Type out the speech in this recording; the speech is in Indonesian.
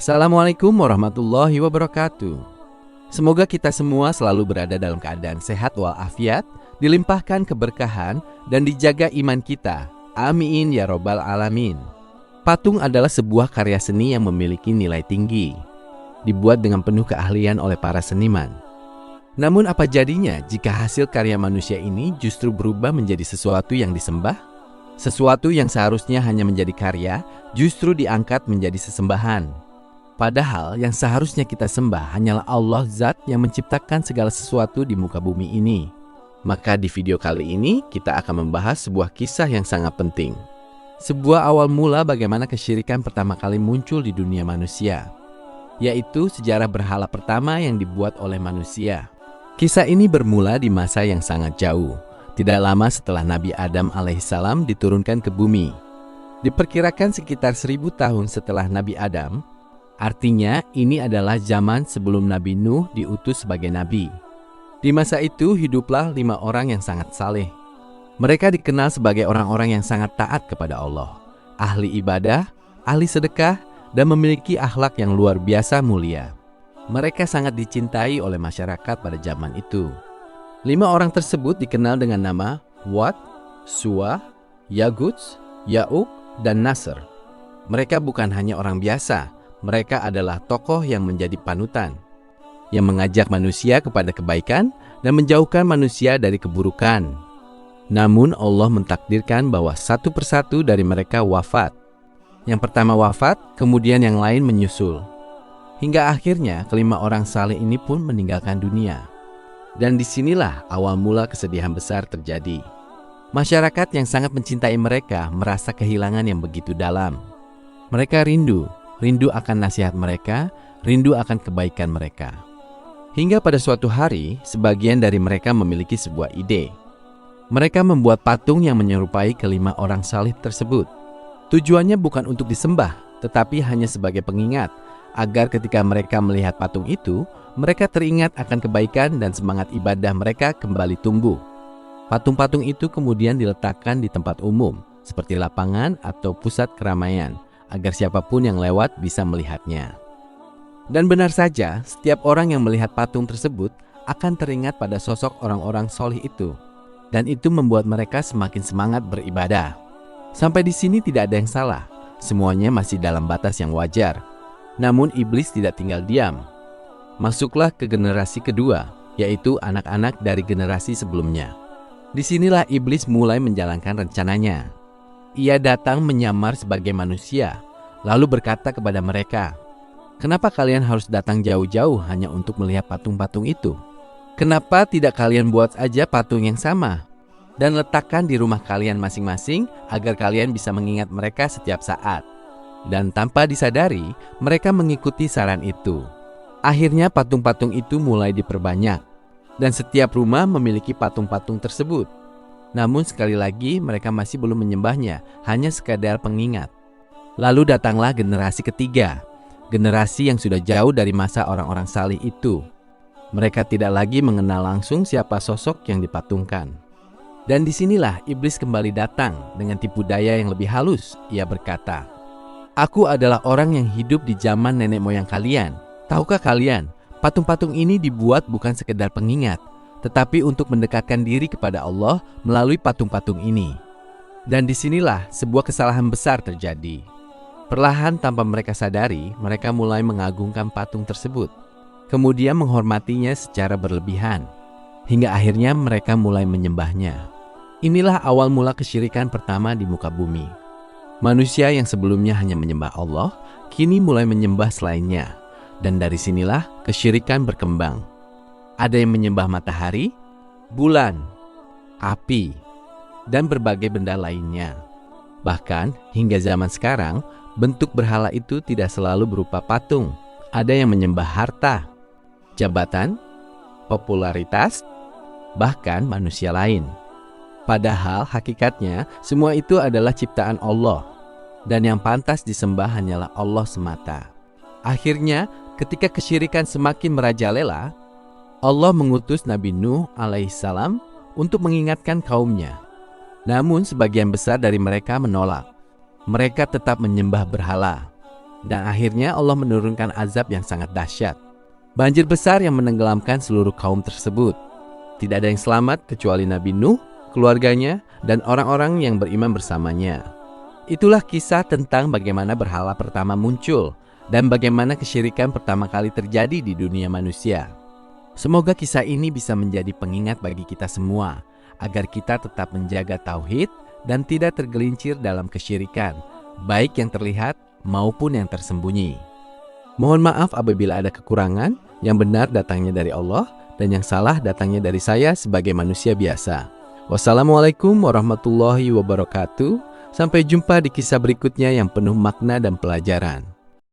Assalamualaikum warahmatullahi wabarakatuh. Semoga kita semua selalu berada dalam keadaan sehat walafiat, dilimpahkan keberkahan, dan dijaga iman kita. Amin ya robbal alamin. Patung adalah sebuah karya seni yang memiliki nilai tinggi, dibuat dengan penuh keahlian oleh para seniman. Namun apa jadinya jika hasil karya manusia ini justru berubah menjadi sesuatu yang disembah? Sesuatu yang seharusnya hanya menjadi karya, justru diangkat menjadi sesembahan. Padahal yang seharusnya kita sembah hanyalah Allah Zat yang menciptakan segala sesuatu di muka bumi ini. Maka di video kali ini kita akan membahas sebuah kisah yang sangat penting. Sebuah awal mula bagaimana kesyirikan pertama kali muncul di dunia manusia, yaitu sejarah berhala pertama yang dibuat oleh manusia. Kisah ini bermula di masa yang sangat jauh, tidak lama setelah Nabi Adam alaihissalam diturunkan ke bumi. Diperkirakan sekitar 1000 tahun setelah Nabi Adam. Artinya ini adalah zaman sebelum Nabi Nuh diutus sebagai nabi. Di masa itu hiduplah 5 orang yang sangat saleh. Mereka dikenal sebagai orang-orang yang sangat taat kepada Allah, ahli ibadah, ahli sedekah, dan memiliki akhlak yang luar biasa mulia. Mereka sangat dicintai oleh masyarakat pada zaman itu. 5 orang tersebut dikenal dengan nama Wad, Suwa, Yaguts, Ya'uq, dan Nasr. Mereka bukan hanya orang biasa. Mereka adalah tokoh yang menjadi panutan, yang mengajak manusia kepada kebaikan dan menjauhkan manusia dari keburukan. Namun Allah mentakdirkan bahwa satu persatu dari mereka wafat. Yang pertama wafat, kemudian yang lain menyusul. Hingga akhirnya kelima orang saleh ini pun meninggalkan dunia. Dan disinilah awal mula kesedihan besar terjadi. Masyarakat yang sangat mencintai mereka merasa kehilangan yang begitu dalam. Mereka rindu akan nasihat mereka, rindu akan kebaikan mereka. Hingga pada suatu hari, sebagian dari mereka memiliki sebuah ide. Mereka membuat patung yang menyerupai kelima orang saleh tersebut. Tujuannya bukan untuk disembah, tetapi hanya sebagai pengingat, agar ketika mereka melihat patung itu, mereka teringat akan kebaikan dan semangat ibadah mereka kembali tumbuh. Patung-patung itu kemudian diletakkan di tempat umum, seperti lapangan atau pusat keramaian, agar siapapun yang lewat bisa melihatnya. Dan benar saja, setiap orang yang melihat patung tersebut akan teringat pada sosok orang-orang solih itu. Dan itu membuat mereka semakin semangat beribadah. Sampai di sini tidak ada yang salah. Semuanya masih dalam batas yang wajar. Namun iblis tidak tinggal diam. Masuklah ke generasi kedua, yaitu anak-anak dari generasi sebelumnya. Disinilah iblis mulai menjalankan rencananya. Ia datang menyamar sebagai manusia, lalu berkata kepada mereka, "Kenapa kalian harus datang jauh-jauh hanya untuk melihat patung-patung itu? Kenapa tidak kalian buat aja patung yang sama dan letakkan di rumah kalian masing-masing agar kalian bisa mengingat mereka setiap saat?" Dan tanpa disadari, mereka mengikuti saran itu. Akhirnya patung-patung itu mulai diperbanyak, dan setiap rumah memiliki patung-patung tersebut. Namun sekali lagi mereka masih belum menyembahnya, hanya sekadar pengingat. Lalu datanglah generasi ketiga, generasi yang sudah jauh dari masa orang-orang salih itu. Mereka tidak lagi mengenal langsung siapa sosok yang dipatungkan. Dan disinilah iblis kembali datang dengan tipu daya yang lebih halus. Ia berkata, "Aku adalah orang yang hidup di zaman nenek moyang kalian. Tahukah kalian, patung-patung ini dibuat bukan sekedar pengingat, tetapi untuk mendekatkan diri kepada Allah melalui patung-patung ini." Dan disinilah sebuah kesalahan besar terjadi. Perlahan tanpa mereka sadari, mereka mulai mengagungkan patung tersebut, kemudian menghormatinya secara berlebihan, hingga akhirnya mereka mulai menyembahnya. Inilah awal mula kesyirikan pertama di muka bumi. Manusia yang sebelumnya hanya menyembah Allah, kini mulai menyembah selainnya, dan dari sinilah kesyirikan berkembang. Ada yang menyembah matahari, bulan, api, dan berbagai benda lainnya. Bahkan hingga zaman sekarang, bentuk berhala itu tidak selalu berupa patung. Ada yang menyembah harta, jabatan, popularitas, bahkan manusia lain. Padahal hakikatnya semua itu adalah ciptaan Allah, dan yang pantas disembah hanyalah Allah semata. Akhirnya ketika kesyirikan semakin merajalela, Allah mengutus Nabi Nuh alaihissalam untuk mengingatkan kaumnya. Namun sebagian besar dari mereka menolak. Mereka tetap menyembah berhala. Dan akhirnya Allah menurunkan azab yang sangat dahsyat. Banjir besar yang menenggelamkan seluruh kaum tersebut. Tidak ada yang selamat kecuali Nabi Nuh, keluarganya, dan orang-orang yang beriman bersamanya. Itulah kisah tentang bagaimana berhala pertama muncul dan bagaimana kesyirikan pertama kali terjadi di dunia manusia. Semoga kisah ini bisa menjadi pengingat bagi kita semua, agar kita tetap menjaga tauhid dan tidak tergelincir dalam kesyirikan, baik yang terlihat maupun yang tersembunyi. Mohon maaf apabila ada kekurangan, yang benar datangnya dari Allah, dan yang salah datangnya dari saya sebagai manusia biasa. Wassalamualaikum warahmatullahi wabarakatuh. Sampai jumpa di kisah berikutnya yang penuh makna dan pelajaran.